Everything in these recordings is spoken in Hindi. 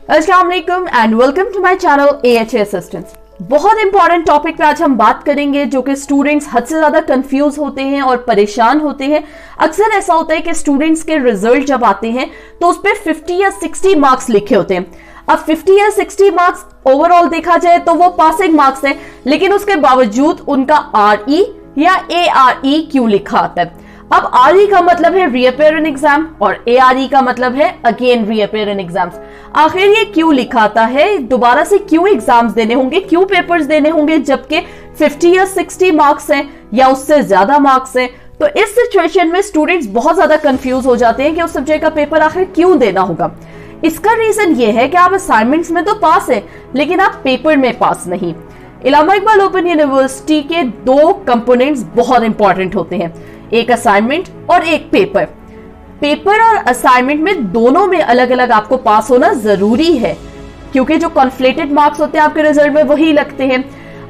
अस्सलाम वालेकुम and welcome to my channel AHA assistants. बहुत इंपॉर्टेंट टॉपिक पे आज हम बात करेंगे जो कि स्टूडेंट्स हद से ज्यादा कंफ्यूज होते हैं और परेशान होते हैं। अक्सर ऐसा होता है कि स्टूडेंट्स के रिजल्ट जब आते हैं तो उस पर 50 या 60 मार्क्स लिखे होते हैं। अब 50 या 60 मार्क्स ओवरऑल देखा जाए तो वो पासिंग मार्क्स है, लेकिन उसके बावजूद उनका RE या ARE क्यों लिखा आता है। अब RE का मतलब है रीअपेयर इन एग्जाम और ARE का मतलब है अगेन रीअपेयर इन एग्जाम्स। आखिर ये क्यों लिखाता है, दोबारा से क्यों एग्जाम्स देने होंगे, क्यों पेपर्स देने होंगे जबकि 50 या 60 मार्क्स हैं या उससे ज्यादा मार्क्स हैं। तो इस सिचुएशन में स्टूडेंट्स बहुत ज्यादा कंफ्यूज हो जाते हैं कि उस सब्जेक्ट का पेपर आखिर क्यों देना होगा। इसका रीजन ये है कि आप असाइनमेंट्स में तो पास है लेकिन आप पेपर में पास नहीं। इलामा इकबाल ओपन यूनिवर्सिटी के दो कंपोनेंट्स बहुत इंपॉर्टेंट होते हैं, एक असाइनमेंट और एक पेपर। पेपर और असाइनमेंट में दोनों में अलग अलग आपको पास होना जरूरी है, क्योंकि जो कॉन्फ्लेटेड मार्क्स होते हैं आपके रिजल्ट में वही लगते हैं।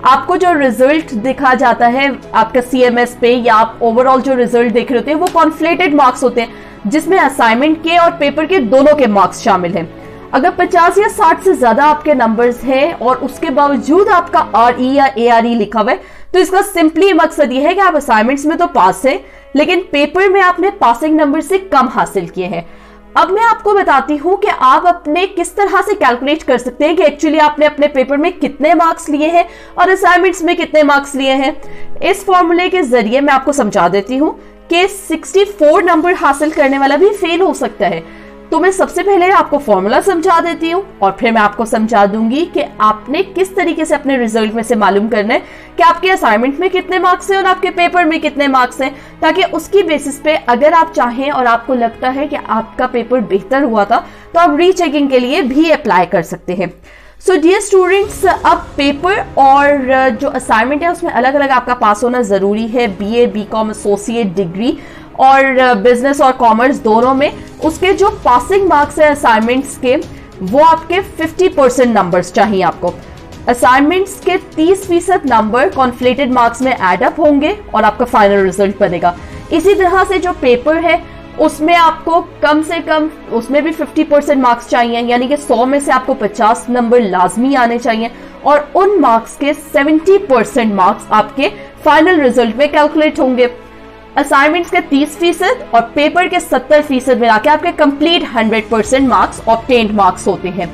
आपको जो रिजल्ट दिखा जाता है आपका CMS पे या आप ओवरऑल जो रिजल्ट देख रहे होते हैं वो कॉन्फ्लेटेड मार्क्स होते हैं जिसमें असाइनमेंट के और पेपर के दोनों के मार्क्स शामिल हैं। अगर 50 या 60 से ज्यादा आपके नंबर्स हैं और उसके बावजूद आपका RE या ARE लिखा हुआ है तो इसका सिंपली मकसद ये है कि आप असाइनमेंट्स में तो पास हैं लेकिन पेपर में आपने पासिंग नंबर से कम हासिल किए हैं। अब मैं आपको बताती हूं कि आप अपने किस तरह से कैलकुलेट कर सकते हैं कि एक्चुअली आपने अपने पेपर में कितने मार्क्स लिए हैं और असाइनमेंट्स में कितने मार्क्स लिए हैं। इस फॉर्मूले के जरिए मैं आपको समझा देती हूं कि 64 नंबर हासिल करने वाला भी फेल हो सकता है। तो मैं सबसे पहले आपको फॉर्मूला समझा देती हूँ और फिर मैं आपको समझा दूंगी कि आपने किस तरीके से अपने रिजल्ट में से मालूम करना है कि आपके असाइनमेंट में कितने मार्क्स हैं और आपके पेपर में कितने मार्क्स हैं, ताकि उसकी बेसिस पे अगर आप चाहें और आपको लगता है कि आपका पेपर बेहतर हुआ था तो आप रीचेकिंग के लिए भी अप्लाई कर सकते हैं। सो डियर स्टूडेंट्स, अब पेपर और जो असाइनमेंट है उसमें अलग अलग आपका पास होना जरूरी है। BA BCom एसोसिएट डिग्री और बिजनेस और कॉमर्स दोनों में उसके जो पासिंग मार्क्स है असाइनमेंट्स के वो आपके 50% नंबर्स चाहिए आपको। असाइनमेंट्स के 30% नंबर कॉन्फ्लेटेड मार्क्स में एड अप होंगे और आपका फाइनल रिजल्ट बनेगा। इसी तरह से जो पेपर है उसमें आपको कम से कम उसमें भी 50% मार्क्स चाहिए, यानी कि 100 में से आपको 50 नंबर लाजमी आने चाहिए और उन मार्क्स के 70% मार्क्स आपके फाइनल रिजल्ट में कैलकुलेट होंगे। असाइनमेंट्स के 30% और पेपर के 70% मिला के आपके कंप्लीट 100% मार्क्स ऑब्टेन्ड मार्क्स होते हैं।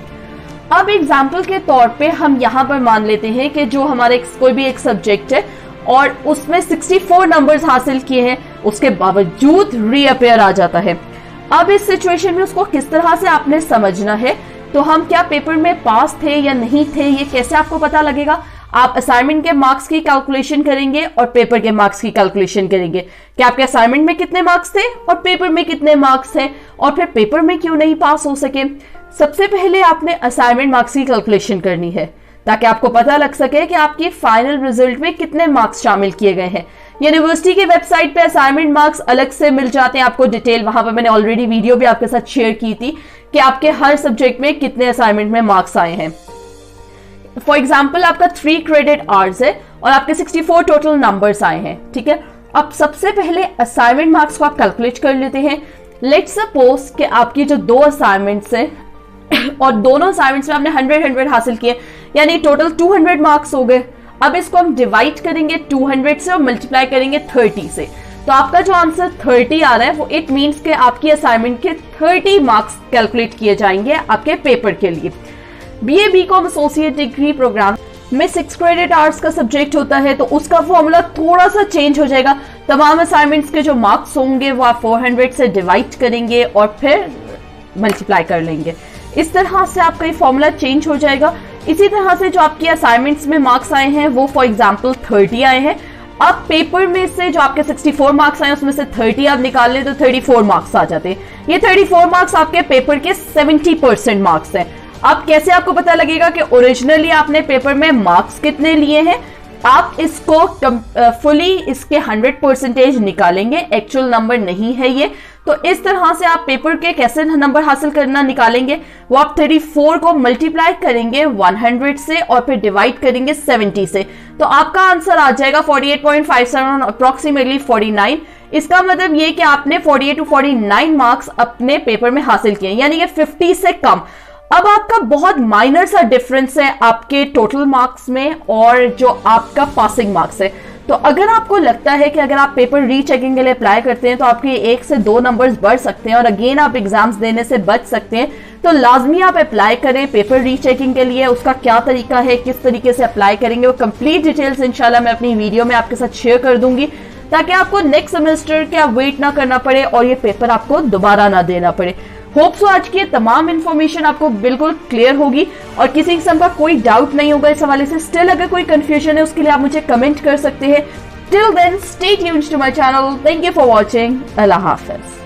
अब एग्जाम्पल के तौर पे हम यहाँ पर मान लेते हैं कि जो हमारे कोई भी एक सब्जेक्ट है और उसमें 64 नंबर्स हासिल किए हैं, उसके बावजूद रीअपेयर आ जाता है। अब इस सिचुएशन में उसको किस तरह से आपने समझना है, तो हम क्या पेपर में पास थे या नहीं थे ये कैसे आपको पता लगेगा। आप असाइनमेंट के मार्क्स की कैलकुलेशन करेंगे और पेपर के मार्क्स की कैलकुलेशन करेंगे कि आपके असाइनमेंट में कितने मार्क्स थे और पेपर में कितने मार्क्स हैं और फिर पेपर में क्यों नहीं पास हो सके। सबसे पहले आपने असाइनमेंट मार्क्स की कैलकुलेशन करनी है ताकि आपको पता लग सके कि आपकी फाइनल रिजल्ट में कितने मार्क्स शामिल किए गए हैं। यूनिवर्सिटी के वेबसाइट पे असाइनमेंट मार्क्स अलग से मिल जाते हैं आपको डिटेल, वहां पर मैंने ऑलरेडी वीडियो भी आपके साथ शेयर की थी कि आपके हर सब्जेक्ट में कितने असाइनमेंट में मार्क्स आए हैं। फॉर एग्जाम्पल आपका 3 क्रेडिट आवर्स है और आपके 64 टोटल नंबर्स आए हैं, ठीक है। अब सबसे पहले असाइनमेंट मार्क्स को आप कैलकुलेट कर लेते हैं। लेट्स सपोज कि आपकी जो दो असाइनमेंट्स हैं और दोनों असाइनमेंट्स में आपने 100 हासिल किए, यानी टोटल 200 मार्क्स हो गए। अब इसको हम डिवाइड करेंगे 200 से और मल्टीप्लाई करेंगे 30 से, तो आपका जो आंसर 30 आ रहा है वो इट मीन्स कि आपकी असाइनमेंट के 30 मार्क्स कैलकुलेट किए जाएंगे आपके पेपर के लिए। BA BCom associate degree programme में 6 क्रेडिट आवर्स का सब्जेक्ट होता है तो उसका फॉर्मूला थोड़ा सा चेंज हो जाएगा। तमाम असाइनमेंट्स के जो मार्क्स होंगे वो आप 400 से डिवाइड करेंगे और फिर मल्टीप्लाई कर लेंगे। इस तरह से आपका ये फॉर्मूला चेंज हो जाएगा। इसी तरह से जो आपके असाइनमेंट्स में मार्क्स आए हैं वो फॉर एग्जाम्पल 30 आए हैं। अब पेपर में से जो आपके 64 मार्क्स आए उसमें से 30 आप निकाल ले तो 34 मार्क्स आ जाते हैं। ये 34 मार्क्स आपके पेपर के 70% मार्क्स हैं। अब कैसे आपको पता लगेगा कि ओरिजिनली आपने पेपर में मार्क्स कितने लिए हैं। आप इसको फुली इसके 100% निकालेंगे, एक्चुअल नंबर नहीं है ये। तो इस तरह से आप पेपर के कैसे नंबर हासिल करना निकालेंगे, वो आप 34 को मल्टीप्लाई करेंगे 100 से और फिर डिवाइड करेंगे 70 से, तो आपका आंसर आ जाएगा 48.57 अप्रोक्सीमेटली 49। इसका मतलब ये कि आपने 48 to 49 मार्क्स अपने पेपर में हासिल किए, यानी कि 50 से कम। अब आपका बहुत माइनर सा डिफरेंस है आपके टोटल मार्क्स में और जो आपका पासिंग मार्क्स है। तो अगर आपको लगता है कि अगर आप पेपर रीचेकिंग के लिए अप्लाई करते हैं तो आपके 1 से 2 नंबर्स बढ़ सकते हैं और अगेन आप एग्जाम्स देने से बच सकते हैं, तो लाजमी आप अप्लाई करें पेपर रीचेकिंग के लिए। उसका क्या तरीका है, किस तरीके से अप्लाई करेंगे, वो कंप्लीट डिटेल्स इंशाल्लाह मैं अपनी वीडियो में आपके साथ शेयर कर दूंगी, ताकि आपको नेक्स्ट सेमेस्टर क्या वेट ना करना पड़े और ये पेपर आपको दोबारा ना देना पड़े। होप सो आज की तमाम इंफॉर्मेशन आपको बिल्कुल क्लियर होगी और किसी किस्म का कोई डाउट नहीं होगा इस हवाले से। स्टिल अगर कोई कंफ्यूजन है उसके लिए आप मुझे कमेंट कर सकते हैं। Till then stay tuned to my channel. Thank you for watching. अल्लाह हाफिज।